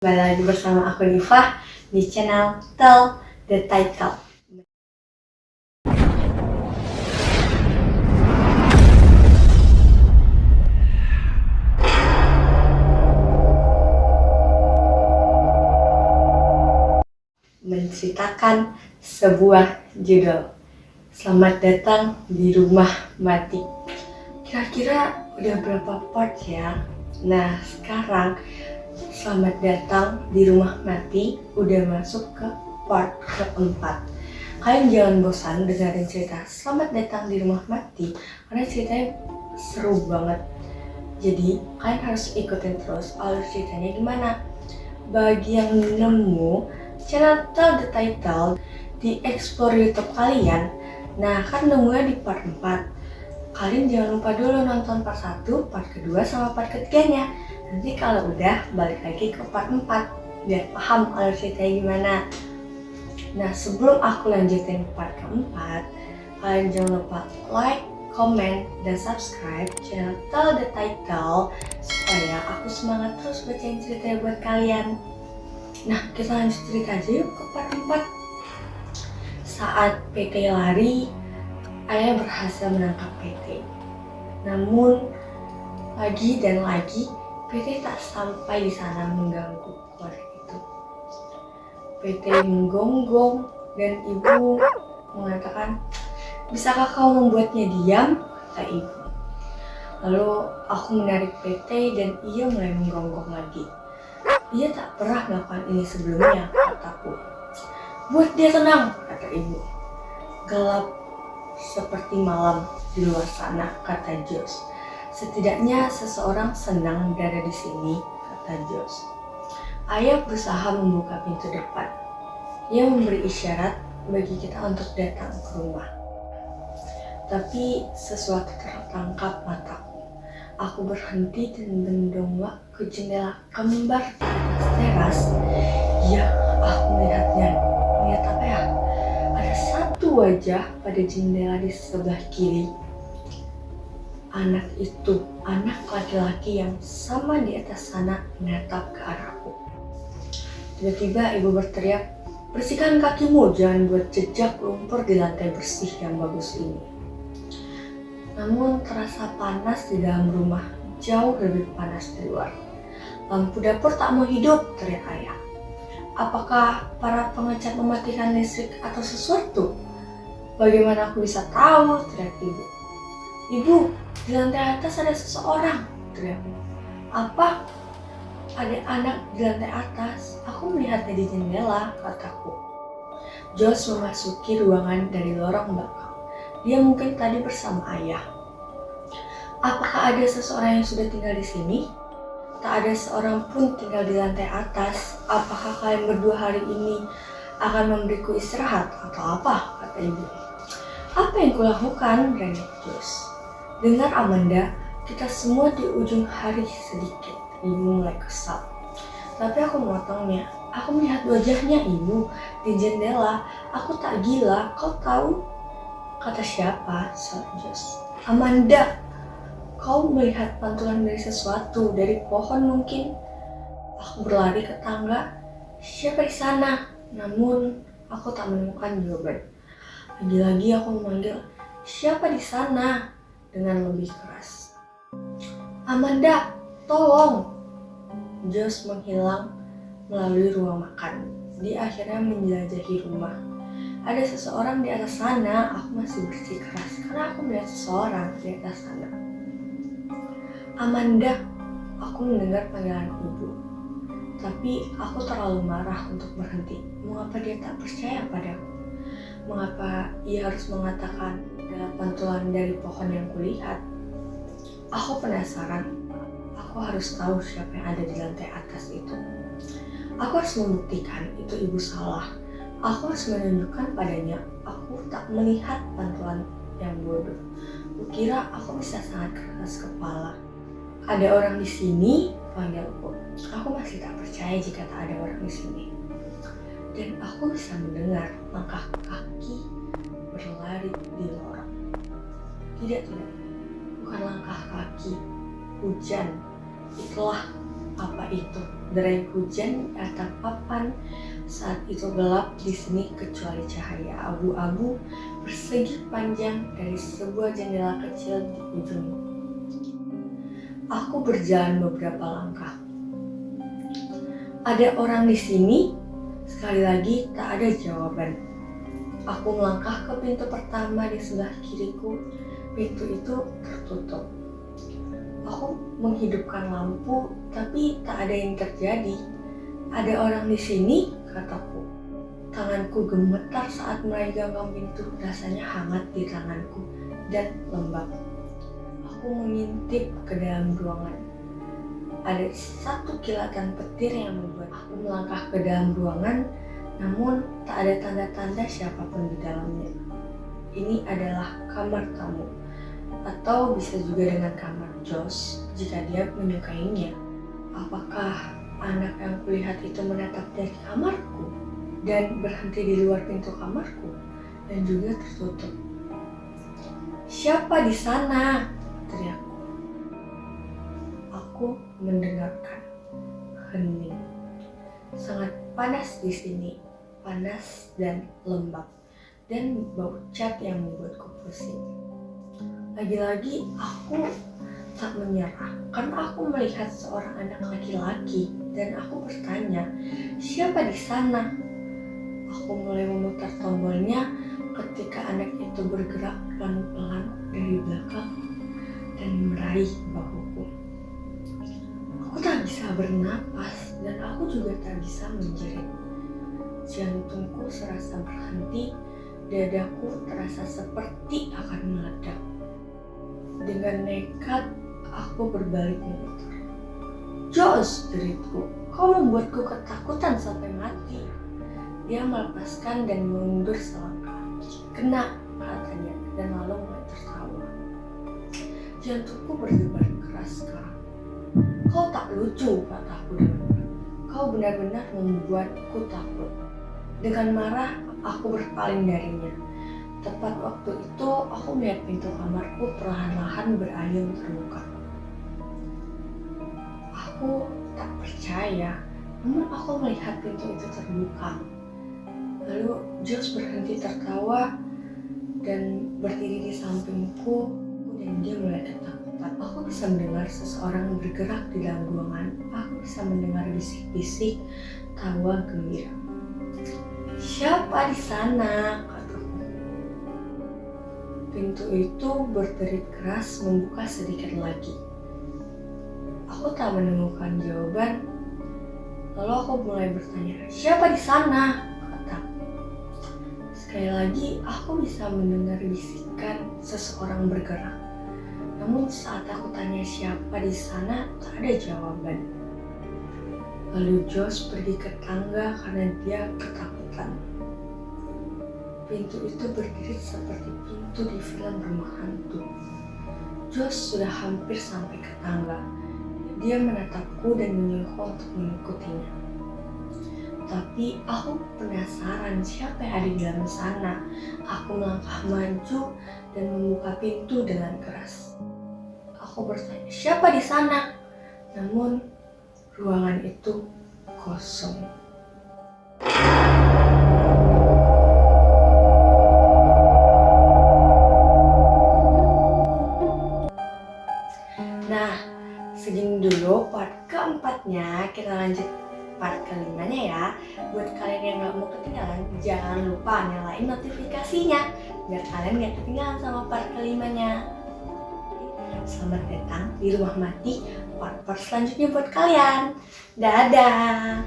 Kembali lagi bersama aku Diva di channel Tell the Title. Menceritakan sebuah judul. Selamat datang di rumah mati. Kira-kira udah berapa part ya? Nah, sekarang selamat datang di rumah mati udah masuk ke part keempat. Kalian jangan bosan dengerin cerita Selamat datang di rumah mati karena ceritanya seru banget. Jadi kalian harus ikutin terus alur ceritanya gimana. Bagi yang nemu channel Tell the Title di explore YouTube kalian, nah kan nemunya di part 4. Kalian jangan lupa dulu nonton part 1, part kedua, sama part ketiganya. Nanti kalau udah balik lagi ke part 4 biar paham alur ceritanya gimana. Nah, sebelum aku lanjutin part keempat, kalian jangan lupa like, comment, dan subscribe channel Tell the Title supaya aku semangat terus bacain ceritanya buat kalian. Nah, kita lanjut cerita aja yuk ke part 4. Saat PT lari, ayah berhasil menangkap PT. Namun, lagi dan lagi, PT tak sampai di sana mengganggu keluarga itu. PT menggonggong dan ibu mengatakan, "Bisakah kau membuatnya diam?" kata ibu. Lalu aku menarik PT dan ia mulai menggonggong lagi. "Ia tak pernah melakukan ini sebelumnya," kataku. "Buat dia tenang," kata ibu. "Gelap seperti malam di luar sana," kata Jos. "Setidaknya seseorang senang berada di sini," kata Jos. Ayah berusaha membuka pintu depan. Ia memberi isyarat bagi kita untuk datang ke rumah. Tapi sesuatu tertangkap mataku. Aku berhenti dan mendongak ke jendela kembar di atas teras. Ya, aku melihatnya. Melihat apa ya? Ada satu wajah pada jendela di sebelah kiri. Anak itu, anak laki-laki yang sama di atas sana menatap ke arahku. Tiba-tiba ibu berteriak, "Bersihkan kakimu, jangan buat jejak lumpur di lantai bersih yang bagus ini." Namun terasa panas di dalam rumah, jauh lebih panas di luar. "Lampu dapur tak mau hidup," teriak ayah. "Apakah para pengecat mematikan listrik atau sesuatu?" "Bagaimana aku bisa tahu?" teriak ibu. "Ibu, di lantai atas ada seseorang," teriakku. "Apa?" "Ada anak di lantai atas. Aku melihatnya di jendela," kataku. Jos memasuki ruangan dari lorong belakang. Dia mungkin tadi bersama ayah. "Apakah ada seseorang yang sudah tinggal di sini?" "Tak ada seorang pun tinggal di lantai atas. Apakah kalian berdua hari ini akan memberiku istirahat atau apa?" kata ibu. "Apa yang kulakukan?" beranjak Jos. "Dengar Amanda, kita semua di ujung hari sedikit." Ibu mulai kesal. Tapi aku memotongnya. "Aku melihat wajahnya, ibu, di jendela. Aku tak gila, kau tahu?" "Kata siapa?" salah Jos. "Amanda, kau melihat pantulan dari sesuatu, dari pohon mungkin." Aku berlari ke tangga. "Siapa di sana?" Namun aku tak menemukan jawaban. Lagi-lagi aku memanggil, "Siapa di sana?" dengan lebih keras. "Amanda, tolong!" Jos menghilang melalui ruang makan. Dia akhirnya menjelajahi rumah. "Ada seseorang di atas sana," aku masih bersikeras karena aku melihat seseorang di atas sana. "Amanda," aku mendengar panggilan ibu. Tapi aku terlalu marah untuk berhenti. Mengapa dia tak percaya padaku? Mengapa ia harus mengatakan adalah pantulan dari pohon yang kulihat? Aku penasaran. Aku harus tahu siapa yang ada di lantai atas itu. Aku harus membuktikan itu ibu salah. Aku harus menunjukkan padanya aku tak melihat pantulan yang bodoh. Kukira aku bisa sangat keras kepala. "Ada orang di sini?" panggilku. Aku masih tak percaya jika tak ada orang di sini. Dan aku bisa mendengar langkah kaki berlari di lorong. Tidak, bukan langkah kaki. Hujan. Itulah apa itu derai hujan di atap papan. Saat itu gelap di sini kecuali cahaya abu-abu persegi panjang dari sebuah jendela kecil di ujung. Aku berjalan beberapa langkah. Ada orang di sini? Sekali lagi tak ada jawaban. Aku melangkah ke pintu pertama di sebelah kiriku. Pintu itu tertutup. Aku menghidupkan lampu, tapi tak ada yang terjadi. Ada orang di sini, kataku. Tanganku gemetar saat memegang pintu, rasanya hangat di tanganku dan lembab. Aku mengintip ke dalam ruangan. Ada satu kilatan petir yang membuat aku melangkah ke dalam ruangan, namun tak ada tanda-tanda siapapun di dalamnya. Ini adalah kamar tamu, atau bisa juga dengan kamar Josh jika dia menyukainya. Apakah anak yang kulihat itu menatap dari kamarku dan berhenti di luar pintu kamarku dan juga tertutup? "Siapa di sana?" teriakku. Aku mendengarkan hening. Sangat panas di sini, panas dan lembab, dan bau cat yang membuatku pusing. Lagi-lagi aku tak menyerah karena aku melihat seorang anak laki-laki dan aku bertanya, "Siapa di sana?" Aku mulai memutar tombolnya ketika anak itu bergerak pelan-pelan dari belakang dan meraih bahuku. Aku tak bisa bernapas dan aku juga tak bisa menjerit. Jantungku serasa berhenti, dadaku terasa seperti akan meledak. Dengan nekat, aku berbalik memutar. "Josh," deritku, "kau membuatku ketakutan sampai mati." Dia melepaskan dan mundur selangkah. "Kena," katanya, dan lalu mulai tertawa. Jantungku berdebar keras sekarang. "Kau tak lucu," kataku dengan marah. "Kau benar-benar membuatku takut." Dengan marah, aku berpaling darinya. Tepat waktu itu, aku melihat pintu kamarku perlahan-lahan berayun terbuka. Aku tak percaya, namun aku melihat pintu itu terbuka. Lalu Josh berhenti tertawa dan berdiri di sampingku, dan dia mulai ketakutan. Aku bisa mendengar seseorang bergerak di dalam ruangan. Aku bisa mendengar bisik-bisik tawa gembira. "Siapa di sana?" kataku. Pintu itu berderit keras membuka sedikit lagi. Aku tak menemukan jawaban. Lalu aku mulai bertanya, "Siapa di sana?" kataku. Sekali lagi aku bisa mendengar bisikan seseorang bergerak. Namun saat aku tanya siapa di sana, tak ada jawaban. Lalu Josh pergi ke tangga karena dia ketakutan. Pintu itu berdiri seperti pintu di film rumah hantu. Josh sudah hampir sampai ke tangga. Dia menatapku dan menyuruhku untuk mengikutinya. Tapi aku penasaran siapa yang ada di dalam sana. Aku melangkah maju dan membuka pintu dengan keras. Aku bertanya, "Siapa di sana?" Namun ruangan itu kosong. Nah, segini dulu part keempatnya. Kita lanjut part kelimanya ya. Buat kalian yang gak mau ketinggalan, jangan lupa nyalain notifikasinya biar kalian gak ketinggalan sama part kelimanya. Selamat datang di Rumah Mati, part selanjutnya buat kalian. Dadah.